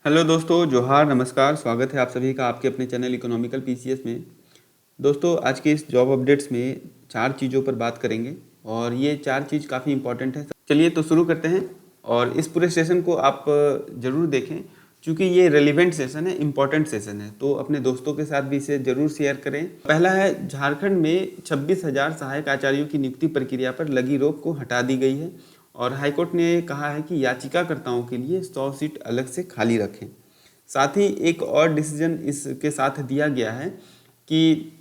Hello दोस्तों, जोहार, नमस्कार। स्वागत है आप सभी का आपके अपने चैनल इकोनॉमिकल पीसीएस में। दोस्तों, आज के इस जॉब अपडेट्स में 4 चीज़ों पर बात करेंगे और ये 4 चीज़ काफ़ी इंपॉर्टेंट है। चलिए तो शुरू करते हैं और इस पूरे सेशन को आप ज़रूर देखें क्योंकि ये रेलिवेंट सेशन है, इम्पॉर्टेंट सेशन है। तो अपने दोस्तों के साथ भी इसे ज़रूर शेयर करें। पहला है, झारखंड में 26,000 सहायक आचार्यों की नियुक्ति प्रक्रिया पर लगी रोक को हटा दी गई है और हाईकोर्ट ने कहा है कि याचिकाकर्ताओं के लिए 100 सीट अलग से खाली रखें। साथ ही एक और डिसीजन इसके साथ दिया गया है कि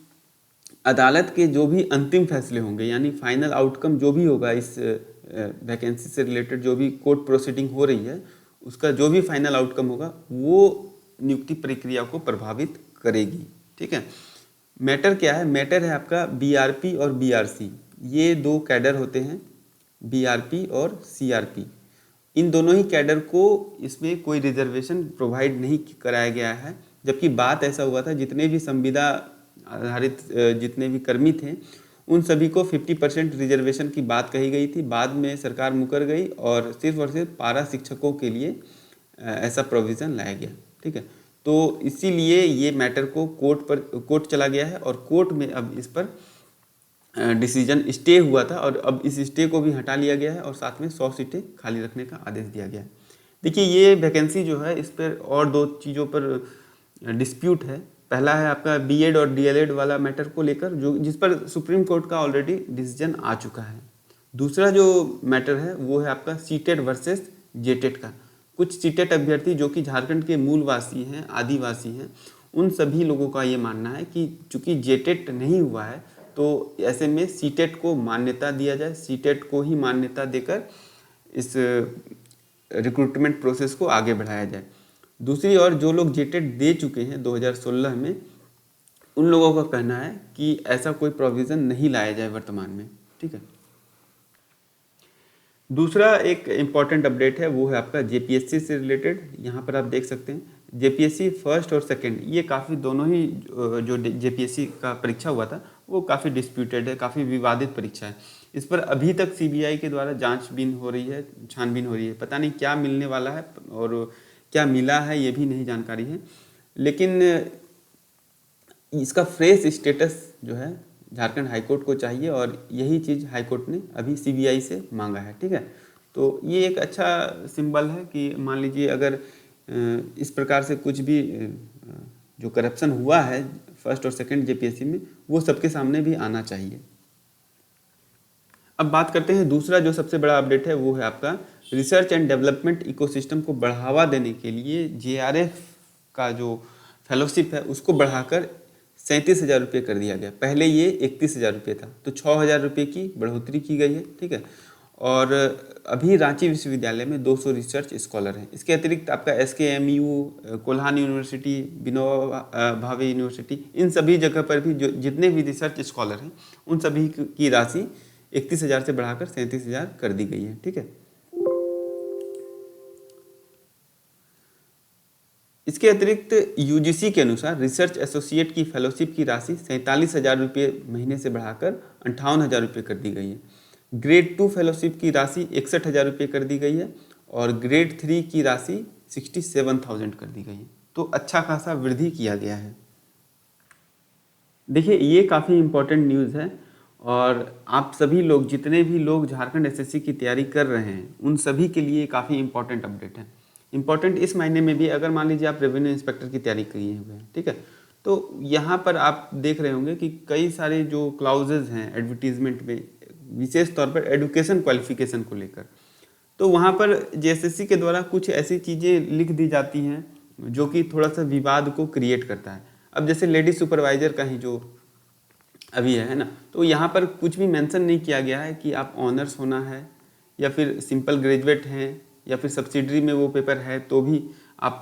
अदालत के जो भी अंतिम फैसले होंगे, यानी फाइनल आउटकम जो भी होगा, इस वैकेंसी से रिलेटेड जो भी कोर्ट प्रोसीडिंग हो रही है, उसका जो भी फाइनल आउटकम होगा वो नियुक्ति प्रक्रिया को प्रभावित करेगी। ठीक है। मैटर क्या है? मैटर है आपका बीआरपी और बीआरसी। ये 2 कैडर होते हैं, बीआरपी और सीआरपी। इन दोनों ही कैडर को इसमें कोई रिजर्वेशन प्रोवाइड नहीं कराया गया है, जबकि बात ऐसा हुआ था जितने भी संविदा आधारित जितने भी कर्मी थे उन सभी को 50% रिजर्वेशन की बात कही गई थी। बाद में सरकार मुकर गई और सिर्फ पारा शिक्षकों के लिए ऐसा प्रोविज़न लाया गया। ठीक है। तो इसीलिए ये मैटर को कोर्ट चला गया है और कोर्ट में अब इस पर डिसीजन स्टे हुआ था और अब इस स्टे को भी हटा लिया गया है और साथ में 100 सीटें खाली रखने का आदेश दिया गया है। देखिए, ये वैकेंसी जो है, इस पर और 2 चीज़ों पर डिस्प्यूट है। पहला है आपका बीएड और डीएलएड वाला मैटर को लेकर, जो जिस पर सुप्रीम कोर्ट का ऑलरेडी डिसीजन आ चुका है। दूसरा जो मैटर है वो है आपका सीटेट वर्सेस जेटेट का। कुछ सीटेट अभ्यर्थी जो कि झारखंड के मूलवासी हैं, आदिवासी हैं, उन सभी लोगों का ये मानना है कि चूंकि जेटेट नहीं हुआ है तो ऐसे में सीटेट को मान्यता दिया जाए, सीटेट को ही मान्यता देकर इस रिक्रूटमेंट प्रोसेस को आगे बढ़ाया जाए। दूसरी ओर जो लोग जेटेट दे चुके हैं 2016 में, उन लोगों का कहना है कि ऐसा कोई प्रोविज़न नहीं लाया जाए वर्तमान में। ठीक है। दूसरा एक इम्पॉर्टेंट अपडेट है वो है आपका जेपीएससी से रिलेटेड। यहाँ पर आप देख सकते हैं जेपीएससी फर्स्ट और सेकंड, ये काफ़ी दोनों ही जो जेपीएससी का परीक्षा हुआ था वो काफ़ी डिस्प्यूटेड है, काफ़ी विवादित परीक्षा है। इस पर अभी तक सीबीआई के द्वारा छानबीन हो रही है। पता नहीं क्या मिलने वाला है और क्या मिला है ये भी नहीं जानकारी है, लेकिन इसका फ्रेश स्टेटस जो है झारखंड हाईकोर्ट को चाहिए और यही चीज़ हाईकोर्ट ने अभी सीबीआई से मांगा है। ठीक है। तो ये एक अच्छा सिंबल है कि मान लीजिए अगर इस प्रकार से कुछ भी जो करप्शन हुआ है फर्स्ट और सेकंड जेपीएससी में, वो सबके सामने भी आना चाहिए। अब बात करते हैं दूसरा जो सबसे बड़ा अपडेट है वो है आपका रिसर्च एंड डेवलपमेंट इकोसिस्टम को बढ़ावा देने के लिए जेआरएफ का जो फेलोशिप है उसको बढ़ाकर 37,000 रुपये कर दिया गया। पहले ये 31,000 रुपये था, तो 6,000 रुपये की बढ़ोतरी की गई है। ठीक है। और अभी रांची विश्वविद्यालय में 200 रिसर्च स्कॉलर हैं। इसके अतिरिक्त आपका SKMU, Kolhan university, Vinoba Bhave university, इन सभी जगह पर भी जो जितने भी रिसर्च स्कॉलर हैं उन सभी की राशि 31,000 से बढ़ाकर 37,000 कर दी गई है। ठीक है। इसके अतिरिक्त यूजीसी के अनुसार रिसर्च एसोसिएट की फेलोशिप की राशि 47,000 रुपये महीने से बढ़ाकर 58,000 रुपये कर दी गई है। ग्रेड 2 फेलोशिप की राशि 61,000 रुपये कर दी गई है और ग्रेड 3 की राशि 67,000 कर दी गई है। तो अच्छा खासा वृद्धि किया गया है। देखिए, ये काफ़ी इम्पोर्टेंट न्यूज़ है और आप सभी लोग, जितने भी लोग झारखंड एसएससी की तैयारी कर रहे हैं, उन सभी के लिए काफ़ी इम्पोर्टेंट अपडेट है। इम्पॉर्टेंट इस महीने में भी, अगर मान लीजिए आप रेवेन्यू इंस्पेक्टर की तैयारी किए हुए हैं, ठीक है, तो यहाँ पर आप देख रहे होंगे कि कई सारे जो क्लाउजेज हैं एडवर्टीजमेंट में, विशेष तौर पर एजुकेशन क्वालिफिकेशन को लेकर, तो वहाँ पर जेएसएससी के द्वारा कुछ ऐसी चीज़ें लिख दी जाती हैं जो कि थोड़ा सा विवाद को क्रिएट करता है। अब जैसे लेडी सुपरवाइजर का ही जो अभी है ना, तो यहाँ पर कुछ भी मेंशन नहीं किया गया है कि आप ऑनर्स होना है या फिर सिंपल ग्रेजुएट हैं या फिर सब्सिडरी में वो पेपर है तो भी आप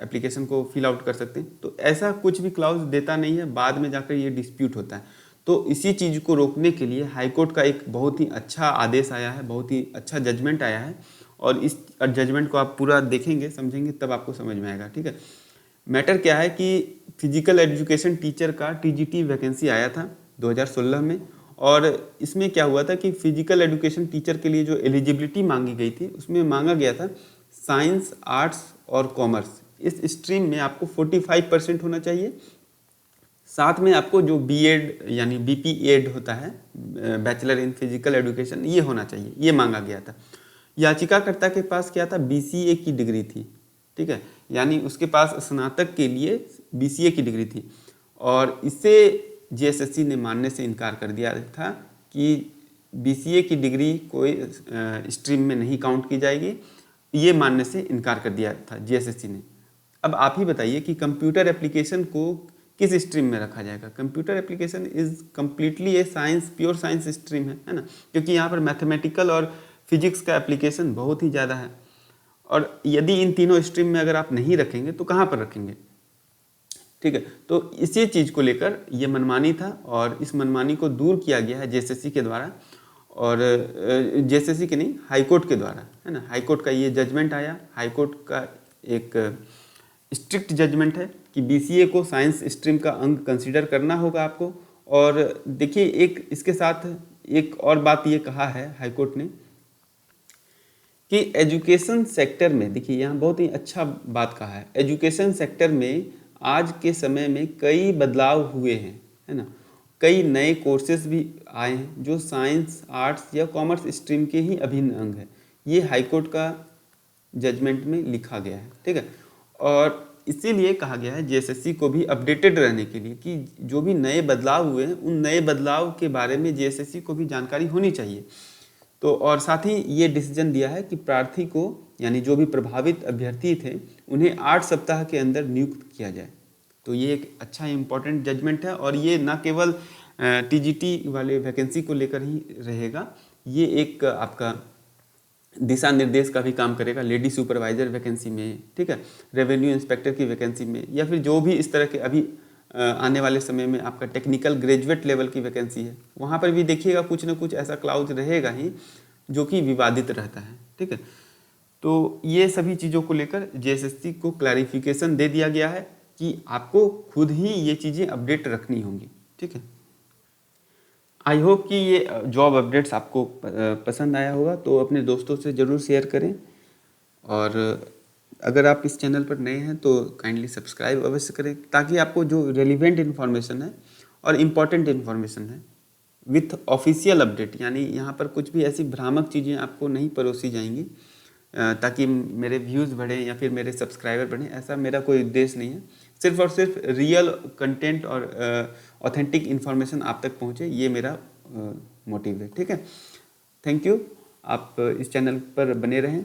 एप्लीकेशन को फिल आउट कर सकते हैं। तो ऐसा कुछ भी क्लाउज देता नहीं है, बाद में जाकर ये डिस्प्यूट होता है। तो इसी चीज़ को रोकने के लिए हाईकोर्ट का एक बहुत ही अच्छा आदेश आया है, बहुत ही अच्छा जजमेंट आया है और इस जजमेंट को आप पूरा देखेंगे, समझेंगे, तब आपको समझ में आएगा। ठीक है। मैटर क्या है कि फिजिकल एजुकेशन टीचर का टीजीटी वैकेंसी आया था 2016 में और इसमें क्या हुआ था कि फिजिकल एजुकेशन टीचर के लिए जो एलिजिबिलिटी मांगी गई थी उसमें मांगा गया था साइंस, आर्ट्स और कॉमर्स, इस स्ट्रीम में आपको 45% होना चाहिए। साथ में आपको जो बीएड यानी बीपीएड होता है, बैचलर इन फिजिकल एजुकेशन, ये होना चाहिए, ये मांगा गया था। याचिकाकर्ता के पास क्या था, बीसीए की डिग्री थी, ठीक है, यानी उसके पास स्नातक के लिए बीसीए की डिग्री थी, और इसे जेएसएससी ने मानने से इनकार कर दिया था कि बीसीए की डिग्री कोई स्ट्रीम में नहीं काउंट की जाएगी, ये मानने से इनकार कर दिया था जेएसएससी ने। अब आप ही बताइए कि कंप्यूटर एप्लीकेशन को किस स्ट्रीम में रखा जाएगा। Computer application is completely A science, pure science stream है ना, क्योंकि यहाँ पर मैथमेटिकल और फिजिक्स का एप्लीकेशन बहुत ही ज़्यादा है। और यदि इन तीनों स्ट्रीम में अगर आप नहीं रखेंगे तो कहाँ पर रखेंगे, ठीक है। तो इसी चीज़ को लेकर ये मनमानी था, और इस मनमानी को दूर किया गया है जेएसएससी के द्वारा, और जेएसएससी के नहीं, हाईकोर्ट के द्वारा, है ना। हाईकोर्ट का ये जजमेंट आया, हाईकोर्ट का एक स्ट्रिक्ट जजमेंट है कि बीसीए को साइंस स्ट्रीम का अंग कंसीडर करना होगा आपको। और देखिए, एक इसके साथ एक और बात ये कहा है हाईकोर्ट ने कि एजुकेशन सेक्टर में, देखिए यहाँ बहुत ही अच्छा बात कहा है, एजुकेशन सेक्टर में आज के समय में कई बदलाव हुए हैं, है ना। कई नए कोर्सेज भी आए हैं जो साइंस, आर्ट्स या कॉमर्स स्ट्रीम के ही अभिन्न अंग है। ये हाईकोर्ट का जजमेंट में लिखा गया है, ठीक है। और इसीलिए कहा गया है जेएसएससी को भी अपडेटेड रहने के लिए कि जो भी नए बदलाव हुए हैं उन नए बदलाव के बारे में जेएसएससी को भी जानकारी होनी चाहिए। तो और साथ ही ये डिसीजन दिया है कि प्रार्थी को, यानी जो भी प्रभावित अभ्यर्थी थे, उन्हें 8 सप्ताह के अंदर नियुक्त किया जाए। तो ये एक अच्छा इम्पॉर्टेंट जजमेंट है, और ये ना केवल टीजीटी वाले वैकेंसी को लेकर ही रहेगा, ये एक आपका दिशा निर्देश का भी काम करेगा लेडी सुपरवाइजर वैकेंसी में, ठीक है, रेवेन्यू इंस्पेक्टर की वैकेंसी में, या फिर जो भी इस तरह के अभी आने वाले समय में आपका टेक्निकल ग्रेजुएट लेवल की वैकेंसी है, वहाँ पर भी देखिएगा कुछ ना कुछ ऐसा क्लाउज रहेगा ही जो कि विवादित रहता है, ठीक है। तो ये सभी चीज़ों को लेकर जेएसएससी को क्लैरिफिकेशन दे दिया गया है कि आपको खुद ही ये चीज़ें अपडेट रखनी होंगी, ठीक है। आई होप कि ये जॉब अपडेट्स आपको पसंद आया होगा, तो अपने दोस्तों से ज़रूर शेयर करें, और अगर आप इस चैनल पर नए हैं तो काइंडली सब्सक्राइब अवश्य करें, ताकि आपको जो रेलिवेंट इन्फॉर्मेशन है और इम्पॉर्टेंट इन्फॉर्मेशन है विथ ऑफिशियल अपडेट, यानी यहाँ पर कुछ भी ऐसी भ्रामक चीज़ें आपको नहीं परोसी जाएंगी ताकि मेरे व्यूज़ बढ़ें या फिर मेरे सब्सक्राइबर बढ़ें, ऐसा मेरा कोई उद्देश्य नहीं है। सिर्फ और सिर्फ रियल कंटेंट और ऑथेंटिक इन्फॉर्मेशन आप तक पहुँचे, ये मेरा मोटिव है, ठीक है। थैंक यू, आप इस चैनल पर बने रहें।